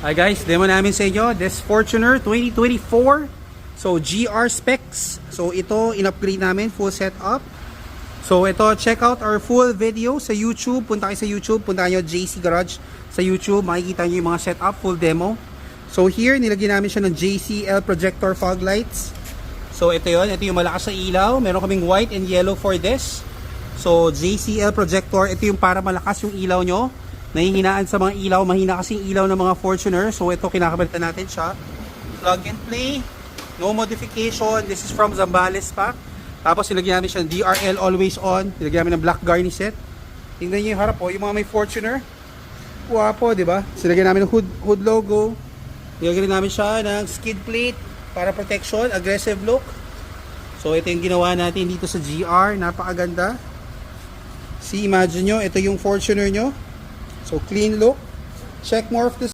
Hi guys, demo namin sa inyo this Fortuner 2024. So GR specs. So ito in-upgrade namin, full setup. So ito, check out our full video sa YouTube. Punta kayo sa YouTube, punta nyo JC Garage sa YouTube. Makikita nyo yung mga setup, full demo. So here, nilagyan namin siya ng JCL projector fog lights. So ito yun, ito yung malakas na ilaw. Meron kaming white and yellow for this. So JCL projector, ito yung para malakas yung ilaw nyo. Nahihinaan sa mga ilaw, mahina kasi yung ilaw ng mga Fortuner. So ito, kinakabalitan natin siya. Plug and play, no modification. This is from Zambales pa. Tapos nilagyan namin siya ng DRL always on. Nilagyan namin ng black garnish set. Tingnan niyo yung harap po, yung mga may Fortuner. Wapo, di ba? Nilagyan namin ng hood logo. Nilagyan namin siya ng skid plate para protection, aggressive look. So ito yung ginawa natin dito sa GR, napakaganda. See, imagine nyo, ito yung Fortuner nyo. So clean look. Check more of this